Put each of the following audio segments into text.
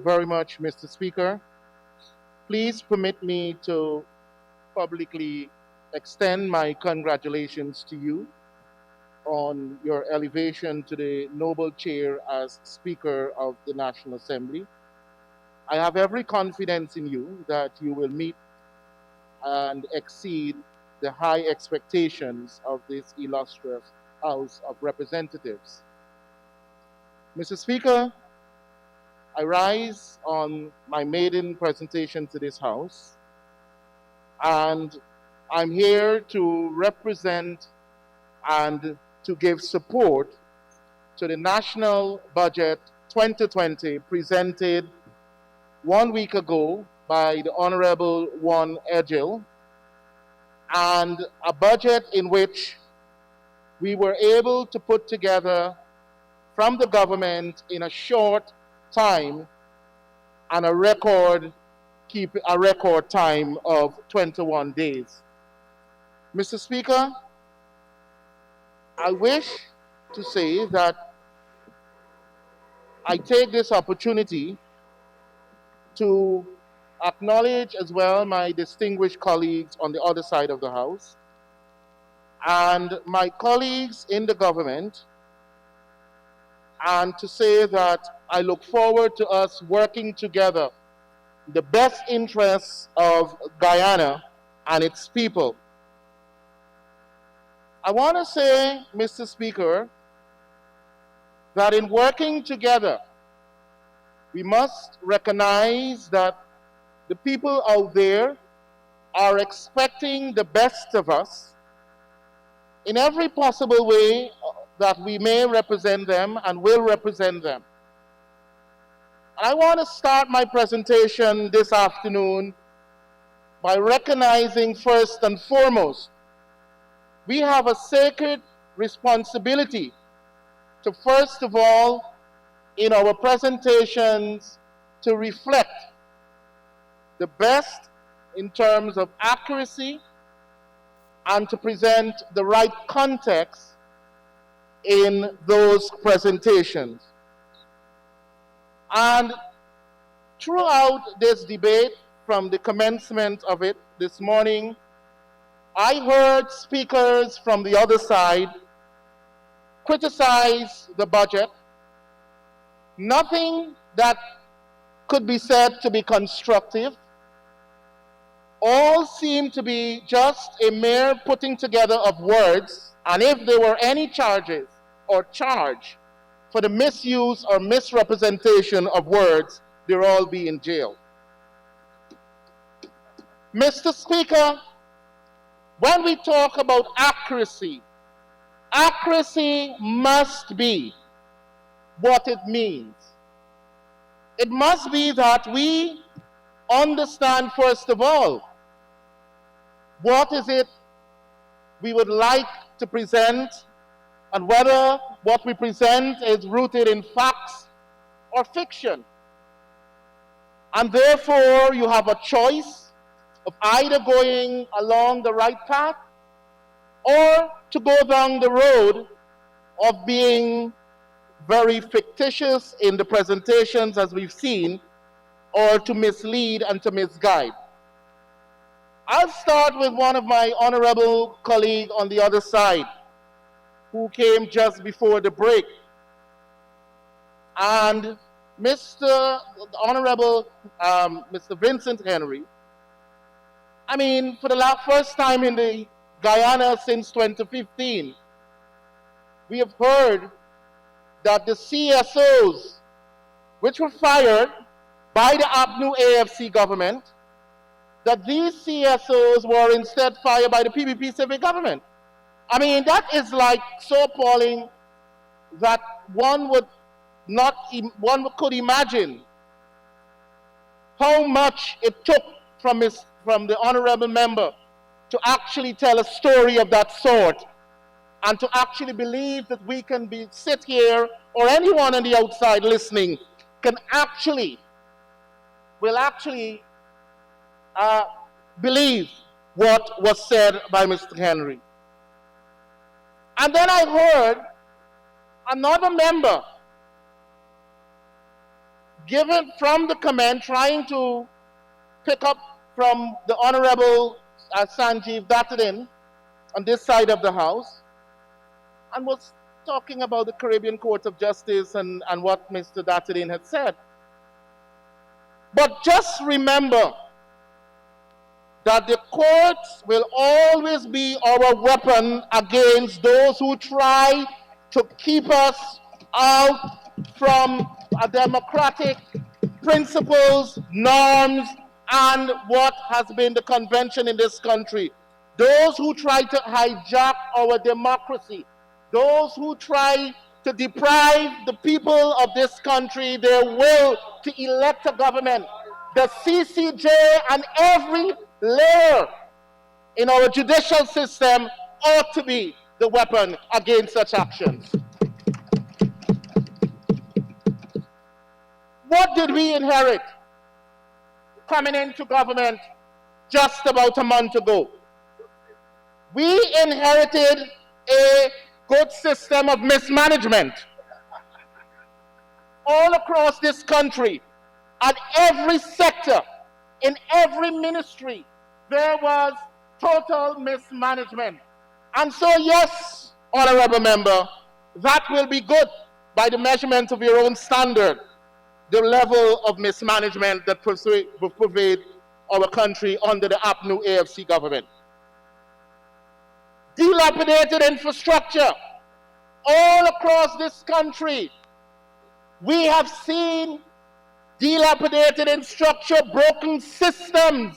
very much, Mr. Speaker. Please permit me to publicly extend my congratulations to you on your elevation to the noble chair as Speaker of the National Assembly. I have every confidence in you that you will meet and exceed the high expectations of this illustrious House of Representatives. Mr. Speaker, I rise on my maiden presentation to this House, and I'm here to represent and to give support to the National Budget 2020 presented 1 week ago by the Honorable Juan Edgil, and a budget in which we were able to put together from the government in a short time and a record time of 21 days. Mr. Speaker, I wish to say that I take this opportunity to acknowledge as well my distinguished colleagues on the other side of the House and my colleagues in the government, and to say that I look forward to us working together in the best interests of Guyana and its people. I want to say, Mr. Speaker, that in working together, we must recognize that the people out there are expecting the best of us in every possible way that we may represent them and will represent them. And I want to start my presentation this afternoon by recognizing first and foremost, we have a sacred responsibility to first of all, in our presentations, to reflect the best in terms of accuracy and to present the right context in those presentations. And throughout this debate, from the commencement of it this morning, I heard speakers from the other side criticize the budget. Nothing that could be said to be constructive. All seem to be just a mere putting together of words, and if there were any charges or charge for the misuse or misrepresentation of words, they'll all be in jail. Mr. Speaker, when we talk about accuracy, accuracy must be what it means. It must be that we understand, first of all, what is it we would like to present and whether what we present is rooted in facts or fiction. And therefore, you have a choice of either going along the right path or to go down the road of being very fictitious in the presentations as we've seen, or to mislead and to misguide. I'll start with one of my honorable colleagues on the other side who came just before the break. And Mr. Honorable Mr. Vincent Henry, I mean, for the first time in the Guyana since 2015, we have heard that the CSOs, which were fired by the APNU AFC government, that these CSOs were instead fired by the PPP civic government. I mean, that is like so appalling that one could imagine how much it took from the honorable member to actually tell a story of that sort, and to actually believe that we can sit here, or anyone on the outside listening will actually believe what was said by Mr. Henry. And then I heard another member given from the comment, trying to pick up from the Honorable Sanjeev Dattadin on this side of the House, and was talking about the Caribbean Court of Justice and what Mr. Dattadin had said. But just remember that the courts will always be our weapon against those who try to keep us out from democratic principles, norms, and what has been the convention in this country. Those who try to hijack our democracy, those who try to deprive the people of this country their will to elect a government. The CCJ and every layer in our judicial system ought to be the weapon against such actions. What did we inherit coming into government just about a month ago? We inherited a good system of mismanagement all across this country. At every sector, in every ministry, there was total mismanagement. And so, yes, honorable member, that will be good by the measurement of your own standard, the level of mismanagement that pervade our country under the APNU AFC government. Dilapidated infrastructure all across this country. We have seen dilapidated infrastructure, broken systems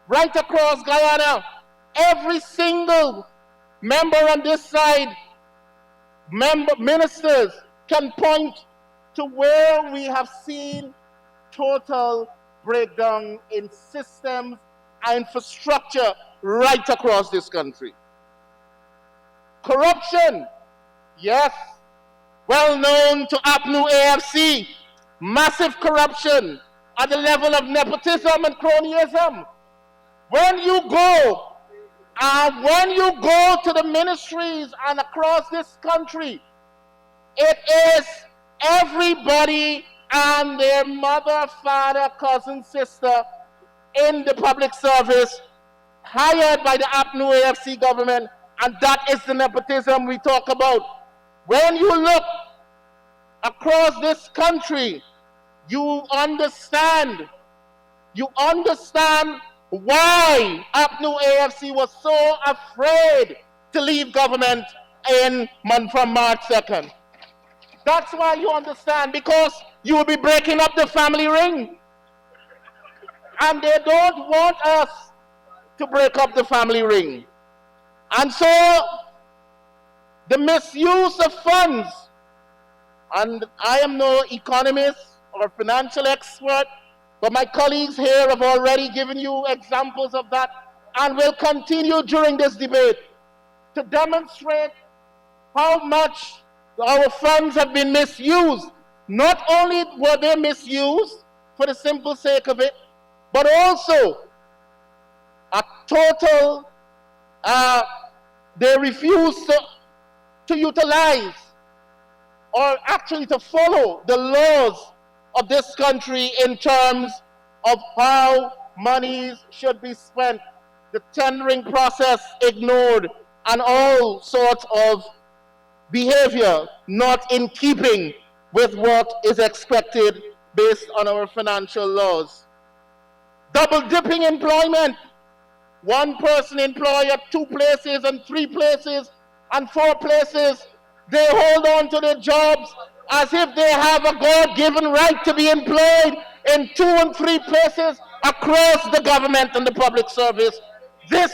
right across Guyana. Every single member on this side, ministers, can point to where we have seen total breakdown in systems and infrastructure right across this country. Corruption, yes, well known to APNU AFC. Massive corruption at the level of nepotism and cronyism. When you go to the ministries and across this country, it is everybody and their mother, father, cousin, sister in the public service hired by the APNU AFC government, and that is the nepotism we talk about. When you look across this country, you understand why APNU AFC was so afraid to leave government from March 2nd. That's why you understand, because you will be breaking up the family ring. And they don't want us to break up the family ring. And so, the misuse of funds, and I am no economist or financial expert, but my colleagues here have already given you examples of that and will continue during this debate to demonstrate how much our funds have been misused. Not only were they misused for the simple sake of it, but also a total, they refused to utilize or actually to follow the laws of this country in terms of how monies should be spent. The tendering process ignored, and all sorts of behavior not in keeping with what is expected based on our financial laws. Double dipping employment. One person employed at 2 places and 3 places and 4 places. They hold on to their jobs as if they have a God-given right to be employed in 2 and 3 places across the government and the public service. This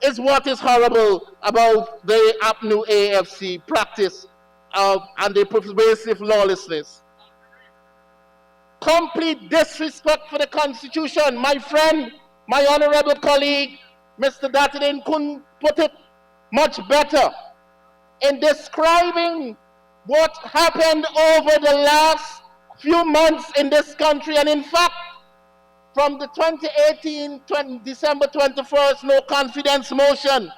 is what is horrible about the APNU AFC practice and the pervasive lawlessness. Complete disrespect for the Constitution. My friend, my honorable colleague, Mr. Dattadin, couldn't put it much better in describing what happened over the last few months in this country, and in fact, from the 2018, December 21st, no confidence motion.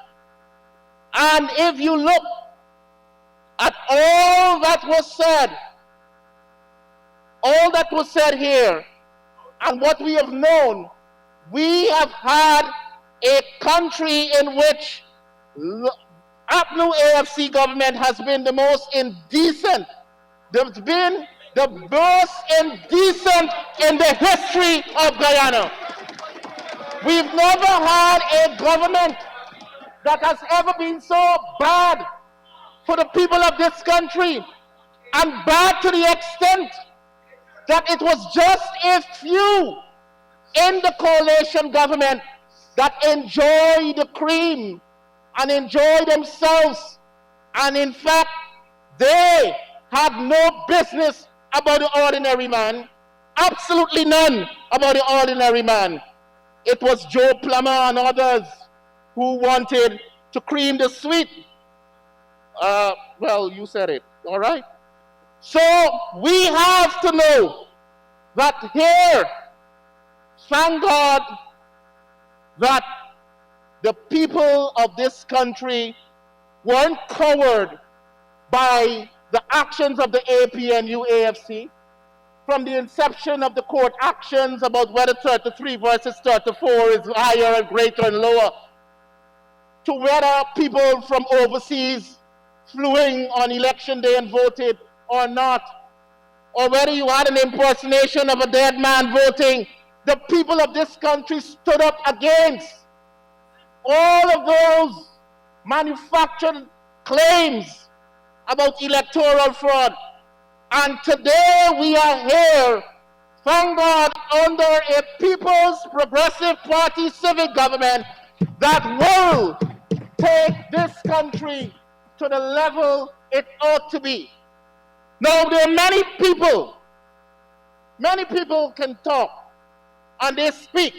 And if you look at all that was said, all that was said here and what we have known, we have had a country in which APNU AFC government has been the most indecent. There's been the most indecent in the history of Guyana. We've never had a government that has ever been so bad for the people of this country, and bad to the extent that it was just a few in the coalition government that enjoy the cream and enjoy themselves, and in fact they had no business about the ordinary man, absolutely none about the ordinary man. It was Joe Plummer and others who wanted to cream the sweet. Well, you said it, all right? So we have to know that here, thank God that the people of this country weren't cowered by the actions of the APNU AFC. From the inception of the court actions about whether 33 versus 34 is higher and greater and lower, to whether people from overseas flew in on election day and voted or not, or whether you had an impersonation of a dead man voting, the people of this country stood up against all of those manufactured claims about electoral fraud. And today we are here, thank God, under a People's Progressive Party civic government that will take this country to the level it ought to be. Now, there are many people can talk and they speak,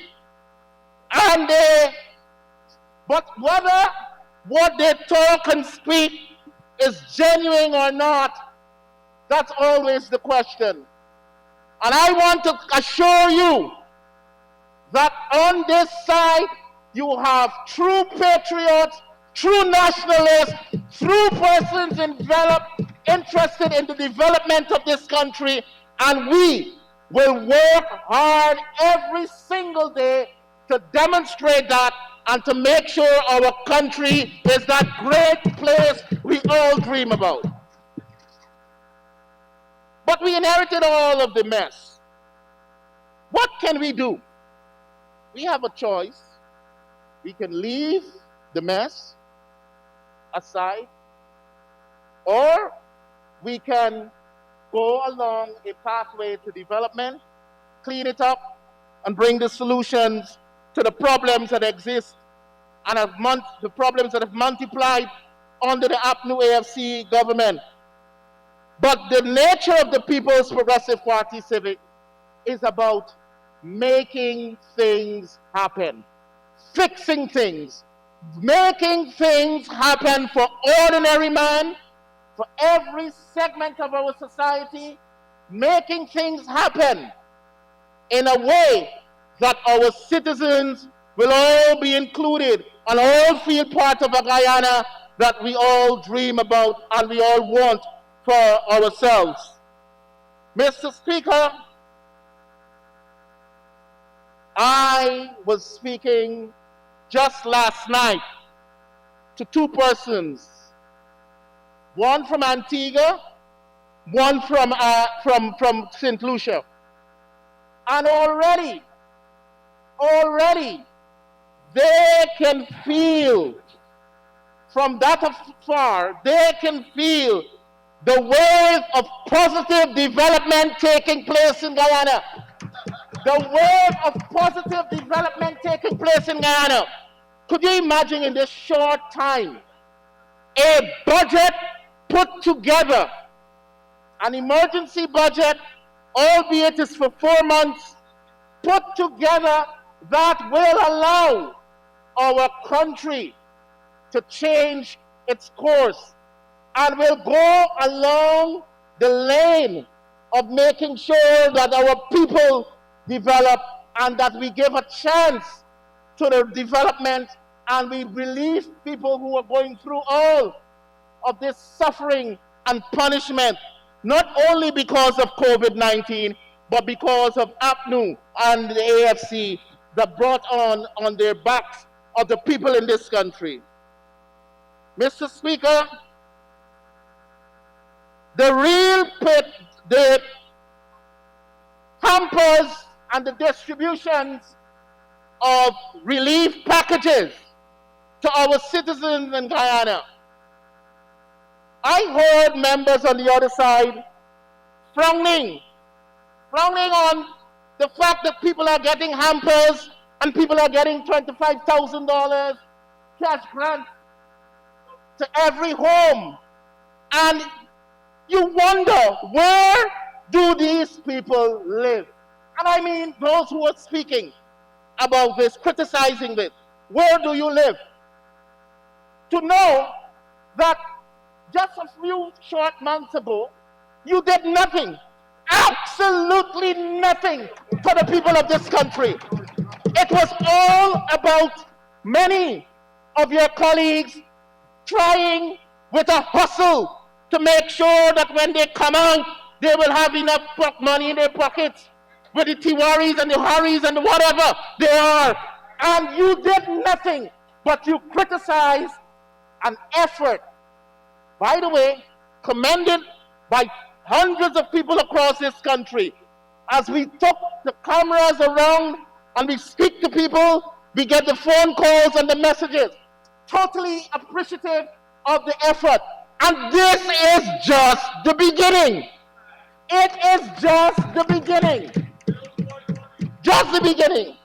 but whether what they talk and speak is genuine or not, that's always the question. And I want to assure you that on this side, you have true patriots, true nationalists, true persons interested in the development of this country, and we will work hard every single day to demonstrate that and to make sure our country is that great place we all dream about. But we inherited all of the mess. What can we do? We have a choice. We can leave the mess aside, or we can go along a pathway to development, clean it up, and bring the solutions to the problems that exist and the problems that have multiplied under the APNU AFC government. But the nature of the People's Progressive Party Civic is about making things happen, fixing things, making things happen for ordinary man, for every segment of our society, making things happen in a way that our citizens will all be included and all feel part of a Guyana that we all dream about and we all want for ourselves. Mr. Speaker, I was speaking just last night to two persons, one from Antigua, one from St. Lucia. And already, they can feel, from that afar, they can feel the wave of positive development taking place in Guyana. The wave of positive development taking place in Guyana. Could you imagine in this short time, a budget put together, an emergency budget, albeit it's for 4 months, put together that will allow our country to change its course and will go along the lane of making sure that our people develop and that we give a chance to the development and we relieve people who are going through all of this suffering and punishment not only because of COVID-19, but because of APNU and the AFC that brought on their backs of the people in this country. Mr. Speaker, the hampers and the distributions of relief packages to our citizens in Guyana. I heard members on the other side frowning on the fact that people are getting hampers and people are getting $25,000 cash grants to every home. And you wonder, where do these people live? And I mean those who are speaking about this, criticizing this. Where do you live? To know that just a few short months ago, you did nothing, absolutely nothing for the people of this country. It was all about many of your colleagues trying with a hustle to make sure that when they come out, they will have enough money in their pockets with the Tiwaris and the Haris and whatever they are. And you did nothing, but you criticized an effort, by the way, commended by hundreds of people across this country. As we took the cameras around and we speak to people, we get the phone calls and the messages. Totally appreciative of the effort. And this is just the beginning. It is just the beginning. Just the beginning.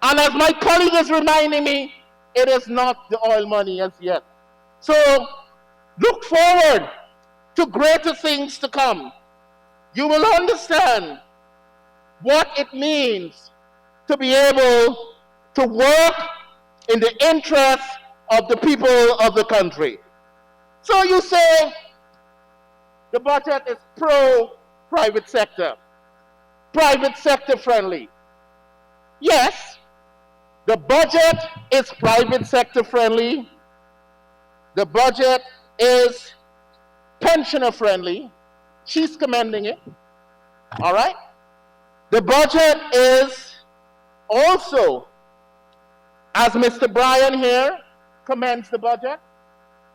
And as my colleague is reminding me, it is not the oil money as yet. So look forward to greater things to come. You will understand what it means to be able to work in the interest of the people of the country. So you say the budget is pro-private sector friendly. Yes, the budget is private sector friendly. The budget is pensioner friendly. She's commending it. All right? The budget is also, as Mr. Brian here commends the budget,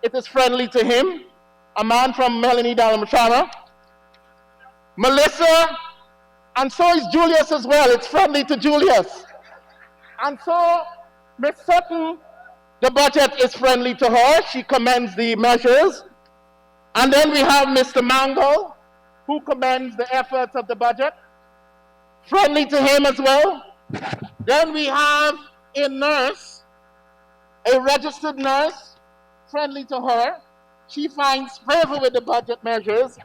it is friendly to him, a man from Melanie Dalmachana. Melissa, and so is Julius as well. It's friendly to Julius. And so Ms. Sutton, the budget is friendly to her. She commends the measures. And then we have Mr. Mango, who commends the efforts of the budget. Friendly to him as well. Then we have a nurse, a registered nurse, friendly to her. She finds favor with the budget measures.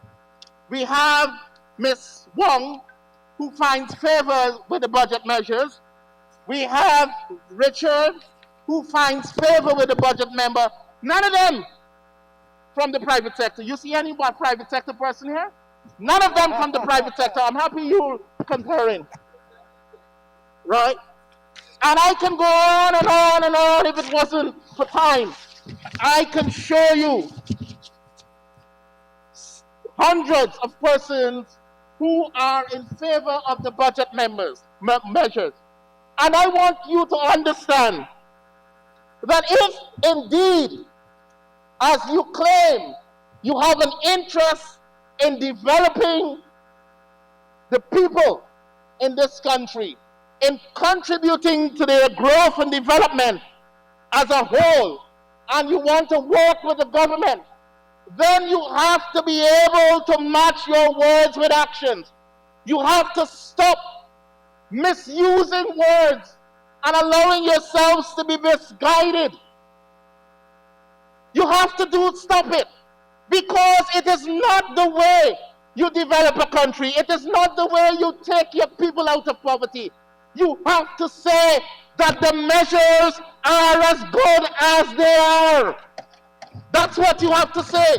We have Ms. Wong, who finds favor with the budget measures. We have Richard, who finds favor with the budget member. None of them from the private sector. You see any private sector person here? None of them from the private sector. I'm happy you're comparing. Right? And I can go on and on and on if it wasn't for time. I can show you hundreds of persons who are in favor of the budget measures. And I want you to understand that if indeed, as you claim, you have an interest in developing the people in this country, in contributing to their growth and development as a whole, and you want to work with the government, then you have to be able to match your words with actions. You have to stop misusing words and allowing yourselves to be misguided. You have to stop it, because it is not the way you develop a country. It is not the way you take your people out of poverty. You have to say that the measures are as good as they are. That's what you have to say.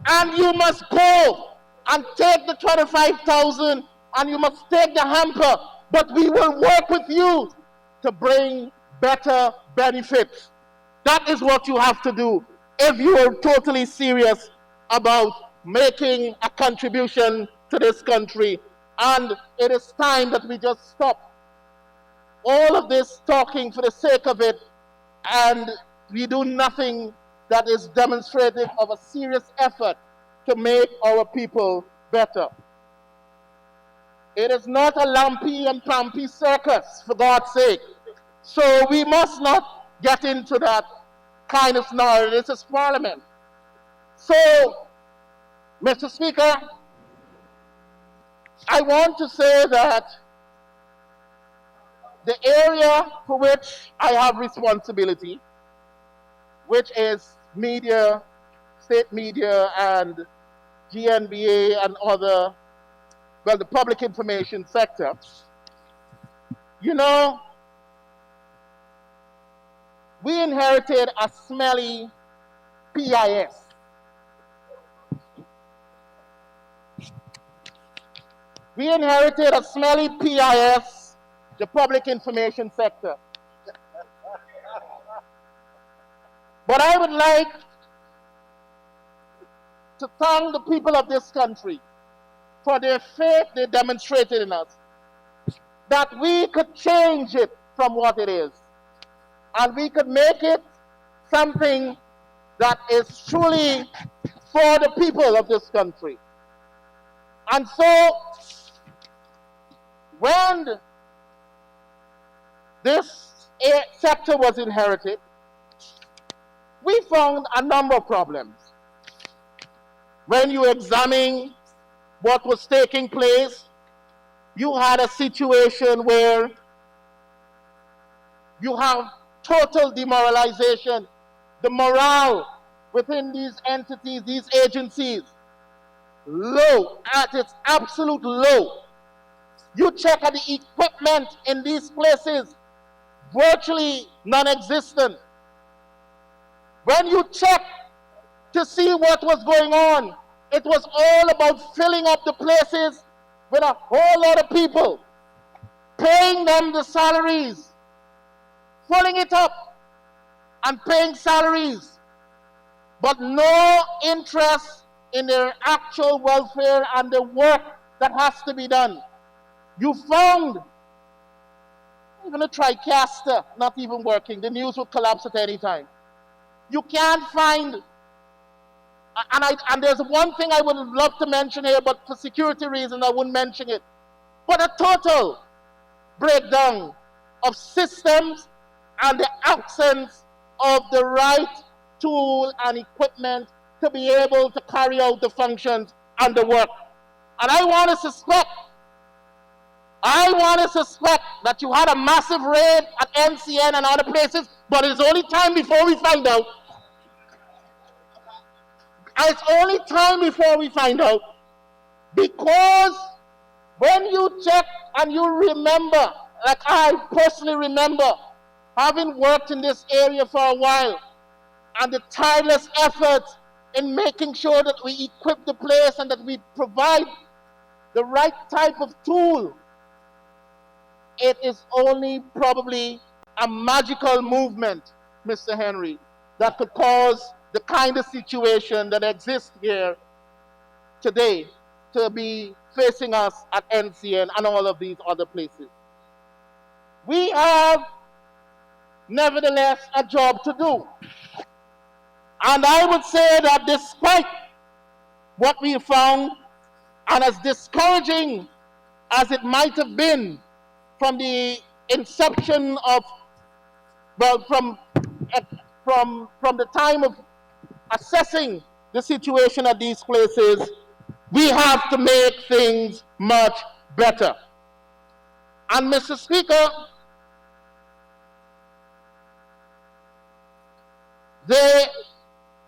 And you must go and take the 25,000 and you must take the hamper. But we will work with you to bring better benefits. That is what you have to do if you are totally serious about making a contribution to this country. And it is time that we just stop all of this talking for the sake of it, and we do nothing that is demonstrative of a serious effort to make our people better. It is not a lumpy and pumpy circus, for God's sake. So we must not get into that kind of scenario. This is Parliament. So, Mr. Speaker, I want to say that the area for which I have responsibility, which is media, state media, and GNBA and other, well, the public information sector, you know, we inherited a smelly PIS. We inherited a smelly PIS, the public information sector. But I would like to thank the people of this country for their faith they demonstrated in us, that we could change it from what it is, and we could make it something that is truly for the people of this country. And so, when this sector was inherited, we found a number of problems. When you examine what was taking place, you had a situation where you have total demoralization. The morale within these entities, these agencies, low, at its absolute low. You check at the equipment in these places, virtually non-existent. When you check to see what was going on, it was all about filling up the places with a whole lot of people, paying them the salaries, filling it up and paying salaries, but no interest in their actual welfare and the work that has to be done. You found even a TriCaster not even working. The news would collapse at any time. You can't find, and there's one thing I would love to mention here, but for security reasons I wouldn't mention it. But a total breakdown of systems and the absence of the right tool and equipment to be able to carry out the functions and the work. And I want to suspect that you had a massive raid at NCN and other places, but it's only time before we find out. It's only time before we find out, because when you check and you remember, like I personally remember, having worked in this area for a while, and the tireless efforts in making sure that we equip the place and that we provide the right type of tool, it is only probably a magical movement, Mr. Henry, that could cause the kind of situation that exists here today to be facing us at NCN and all of these other places. We have, nevertheless, a job to do. And I would say that despite what we found, and as discouraging as it might have been from the inception of, well, from the time of assessing the situation at these places, we have to make things much better. And Mr. Speaker, the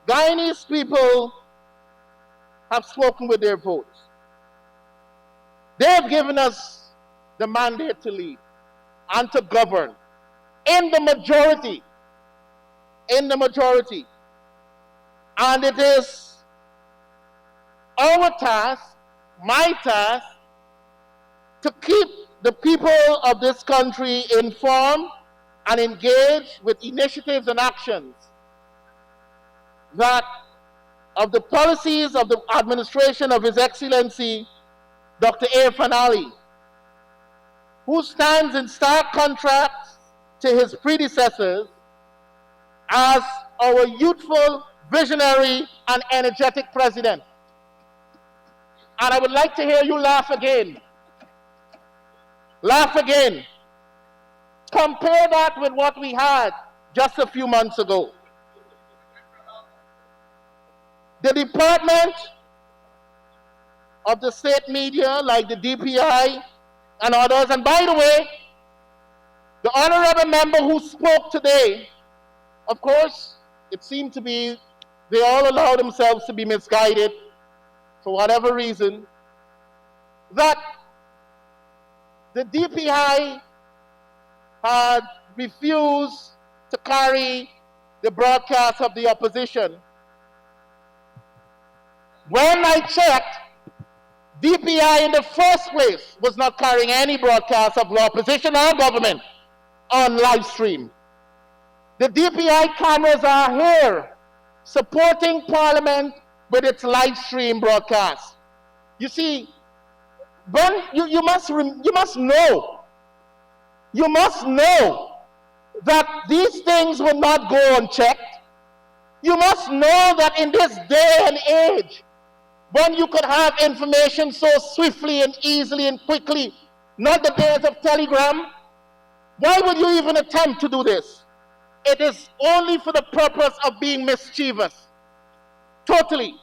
Guyanese people have spoken with their votes. They have given us the mandate to lead and to govern in the majority. In the majority. And it is our task, my task, to keep the people of this country informed and engaged with initiatives and actions that of the policies of the administration of His Excellency Dr. Irfan Ali, who stands in stark contrast to his predecessors as our youthful, visionary, and energetic president. And I would like to hear you laugh again. Laugh again. Compare that with what we had just a few months ago. The Department of the state media, like the DPI and others, and by the way, the honorable member who spoke today, of course, it seemed to be they all allow themselves to be misguided for whatever reason, that the DPI had refused to carry the broadcast of the opposition. When I checked, DPI in the first place was not carrying any broadcast of the opposition or government on live stream. The DPI cameras are here supporting Parliament with its live stream broadcast. You see, when you must know that these things will not go unchecked. You must know that in this day and age, when you could have information so swiftly and easily and quickly, not the days of telegram, why would you even attempt to do this? It is only for the purpose of being mischievous. Totally.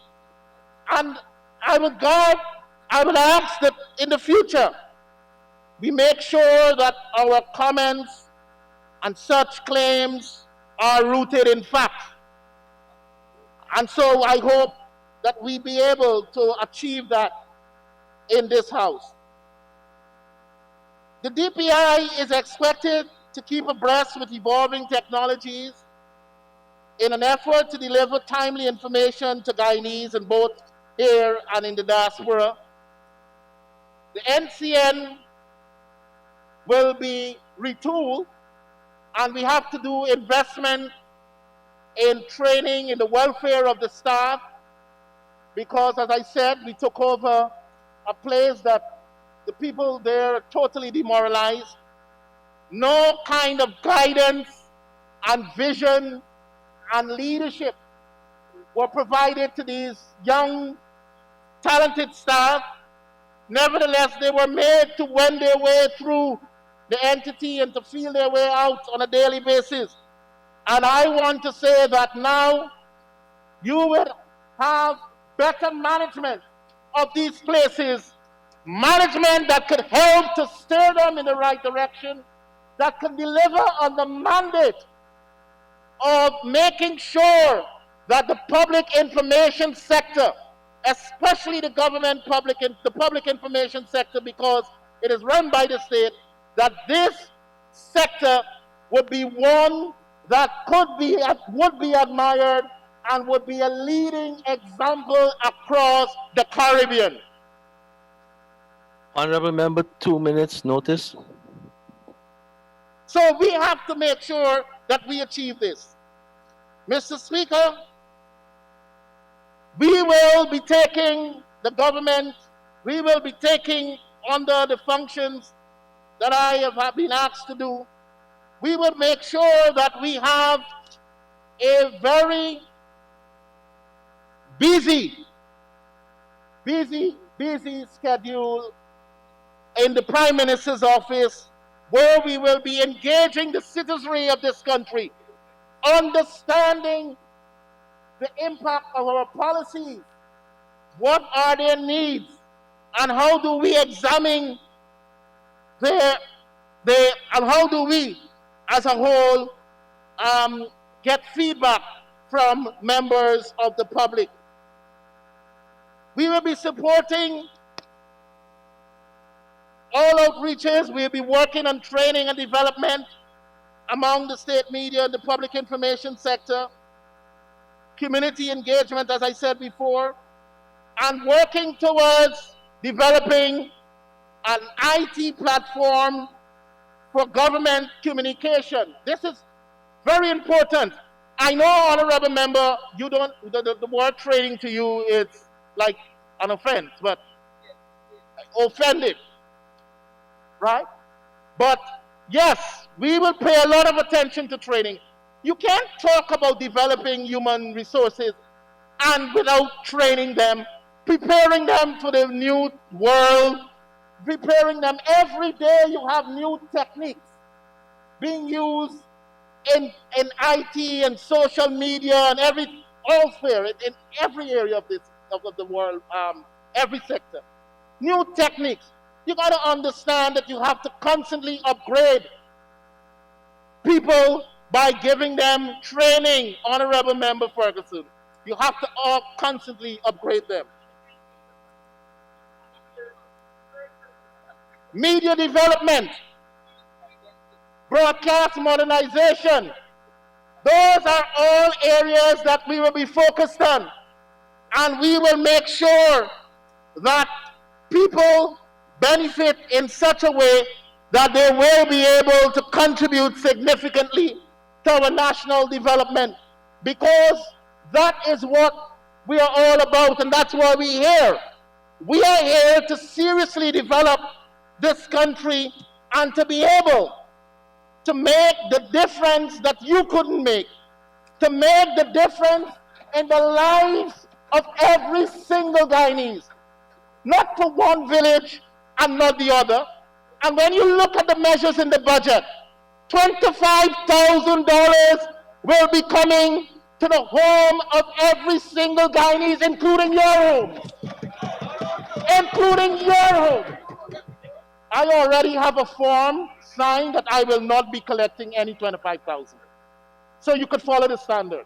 And I would ask that in the future, we make sure that our comments and such claims are rooted in fact. And so I hope that we be able to achieve that in this House. The DPI is expected to keep abreast with evolving technologies in an effort to deliver timely information to Guyanese in both here and in the diaspora. The NCN will be retooled, and we have to do investment in training, in the welfare of the staff, because, as I said, we took over a place that the people there are totally demoralized. No kind of guidance and vision and leadership were provided to these young, talented staff. Nevertheless, they were made to wend their way through the entity and to feel their way out on a daily basis. And I want to say that now you will have better management of these places, management that could help to steer them in the right direction, that can deliver on the mandate of making sure that the public information sector, especially the public information sector, because it is run by the state, that this sector would be one that would be admired and would be a leading example across the Caribbean. Honorable Member, 2 minutes notice. So we have to make sure that we achieve this. Mr. Speaker, we will be taking the government, we will be taking under the functions that I have been asked to do. We will make sure that we have a very busy schedule in the Prime Minister's office, where we will be engaging the citizenry of this country, understanding the impact of our policies, what are their needs, and how do we examine and how do we, as a whole, get feedback from members of the public. We will be supporting all outreaches. We'll be working on training and development among the state media and the public information sector, community engagement, as I said before, and working towards developing an IT platform for government communication. This is very important. I know, honorable member, you don't, the word training to you is like an offense, but offended, right? But yes, we will pay a lot of attention to training. You can't talk about developing human resources and without training them, preparing them for the new world, preparing them. Every day you have new techniques being used in IT and social media and all sphere, in every area of the world, every sector. New techniques. You got to understand that you have to constantly upgrade people by giving them training, Honorable Member Ferguson. You have to constantly upgrade them. Media development, broadcast modernization. Those are all areas that we will be focused on. And we will make sure that people benefit in such a way that they will be able to contribute significantly to our national development, because that is what we are all about, and that's why we're here. We are here to seriously develop this country and to be able to make the difference that you couldn't make, to make the difference in the lives of every single Guyanese, not for one village and not the other. And when you look at the measures in the budget, $25,000 will be coming to the home of every single Guyanese, including your home. Including your home. I already have a form signed that I will not be collecting any 25,000. So you could follow the standard,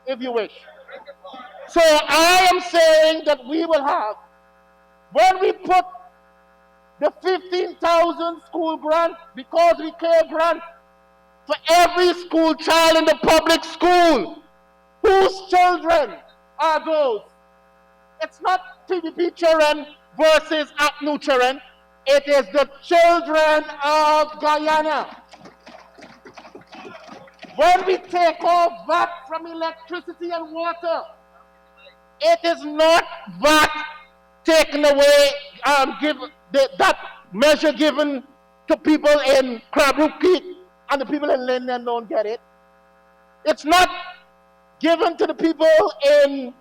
if you wish. So I am saying that we will have, when we put the 15,000 school grant, because we care grant for every school child in the public school, whose children are those? It's not PPP children versus ACNU children. It is the children of Guyana. When we take off VAT from electricity and water, it is not VAT taken away, that measure given to people in Crabrook Creek and the people in Linden don't get it. It's not given to the people in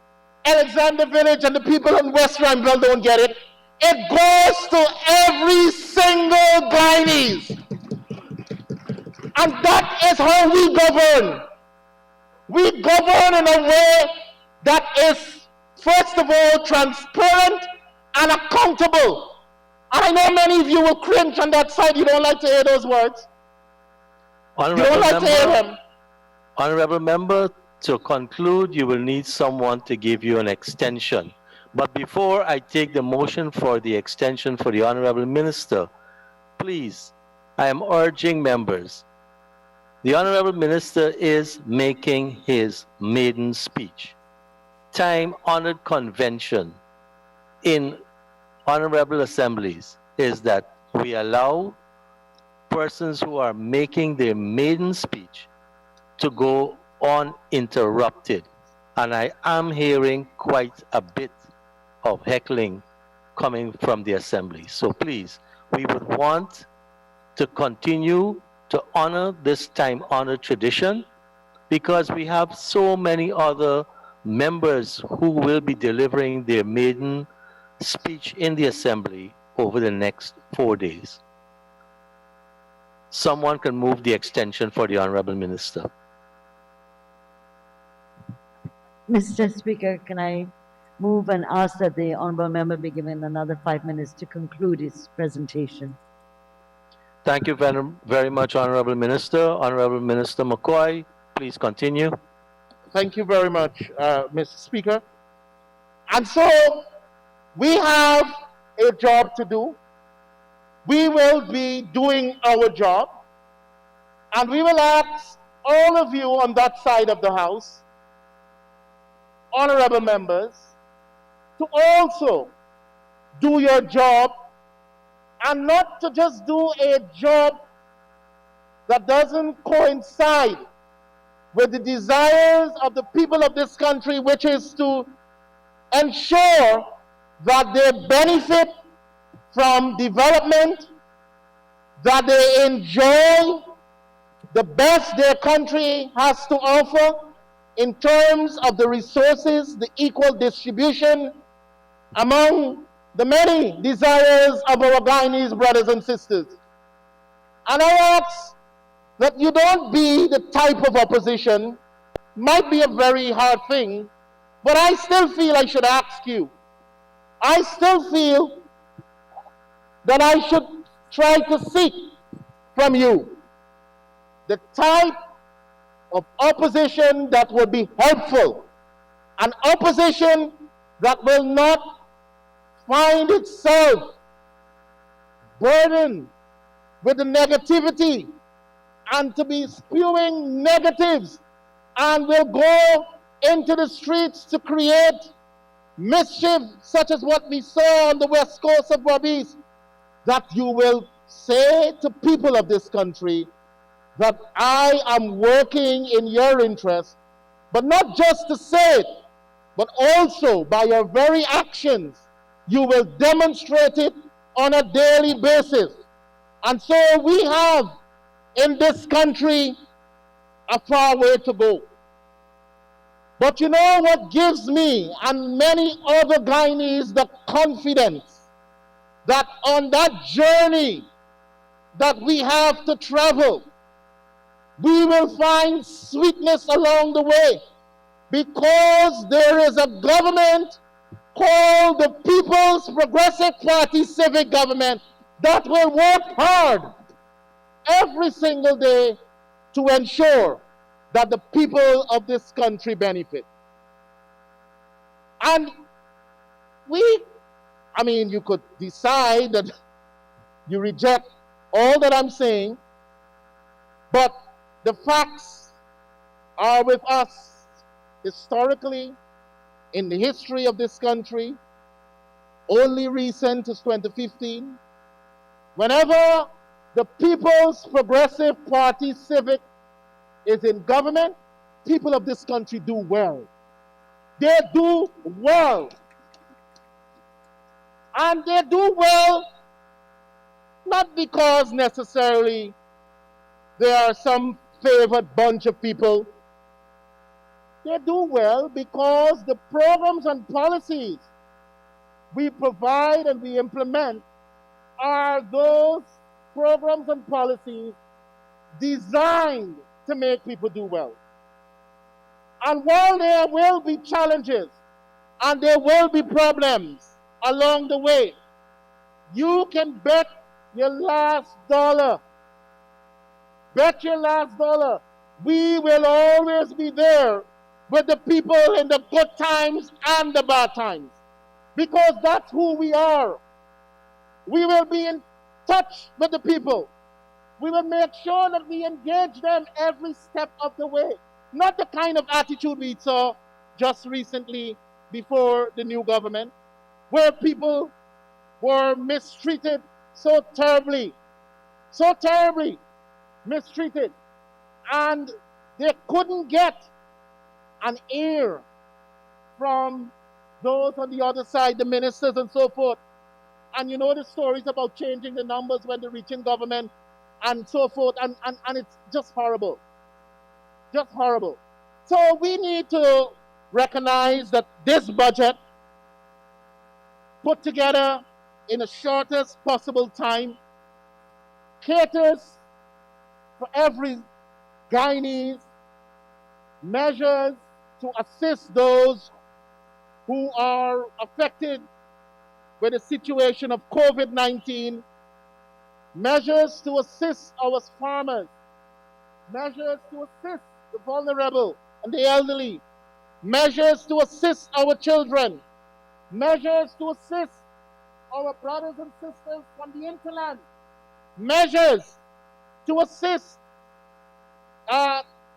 Alexander Village and the people in West Ramville don't get it. It goes to every single Guyanese. And that is how we govern. We govern in a way that is, first of all, transparent and accountable. And I know many of you will cringe on that side. You don't like to hear those words. You don't like to hear them. Honorable Member, to conclude, you will need someone to give you an extension. But before I take the motion for the extension for the Honorable Minister, please, I am urging members. The Honorable Minister is making his maiden speech. Time-honored convention in honorable assemblies is that we allow persons who are making their maiden speech to go uninterrupted. And I am hearing quite a bit of heckling coming from the assembly. So please, we would want to continue to honor this time-honored tradition, because we have so many other members who will be delivering their maiden speech in the assembly over the next 4 days. Someone can move the extension for the Honorable Minister. Mr. Speaker, can I move and ask that the honorable member be given another 5 minutes to conclude his presentation? Thank you very much, Honorable Minister. Honorable Minister McCoy, please continue. Thank you very much, Mr. Speaker. And so, we have a job to do. We will be doing our job. And we will ask all of you on that side of the House, honorable members, to also do your job, and not to just do a job that doesn't coincide with the desires of the people of this country, which is to ensure that they benefit from development, that they enjoy the best their country has to offer in terms of the resources, the equal distribution among the many desires of our Guyanese brothers and sisters. And I ask that you don't be the type of opposition, might be a very hard thing, but I still feel I should ask you. I still feel that I should try to seek from you the type of opposition that would be helpful, an opposition that will not find itself burdened with the negativity and to be spewing negatives and will go into the streets to create mischief such as what we saw on the west coast of Barbados, that you will say to people of this country that I am working in your interest, but not just to say it, but also by your very actions, you will demonstrate it on a daily basis. And so we have in this country a far way to go. But you know what gives me and many other Guyanese the confidence that on that journey that we have to travel, we will find sweetness along the way, because there is a government called the People's Progressive Party Civic Government that will work hard every single day to ensure that the people of this country benefit. And you could decide that you reject all that I'm saying, but the facts are with us historically in the history of this country. Only recent is 2015. Whenever the People's Progressive Party Civic is in government, people of this country do well. They do well. And they do well not because necessarily they are some favored bunch of people. They do well because the programs and policies we provide and we implement are those programs and policies designed to make people do well. And while there will be challenges and there will be problems along the way, you can bet your last dollar, we will always be there with the people in the good times and the bad times, because that's who we are. We will be in touch with the people. We will make sure that we engage them every step of the way. Not the kind of attitude we saw just recently before the new government, where people were mistreated so terribly mistreated, and they couldn't get an ear from those on the other side, the ministers and so forth. And you know the stories about changing the numbers when they reach in government and so forth, and it's just horrible. Just horrible. So we need to recognize that this budget, put together in the shortest possible time, caters for every Guyanese, measures to assist those who are affected with the situation of COVID-19, measures to assist our farmers, measures to assist the vulnerable and the elderly, measures to assist our children, measures to assist our brothers and sisters from the hinterland, measures to assist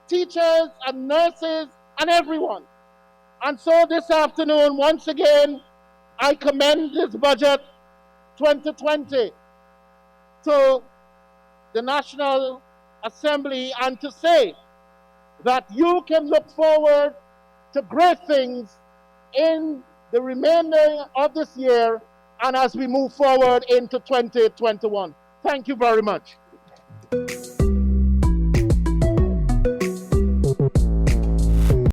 teachers and nurses and everyone. And so this afternoon, once again, I commend this budget 2020 to the National Assembly and to say that you can look forward to great things in the remainder of this year and as we move forward into 2021. Thank you very much.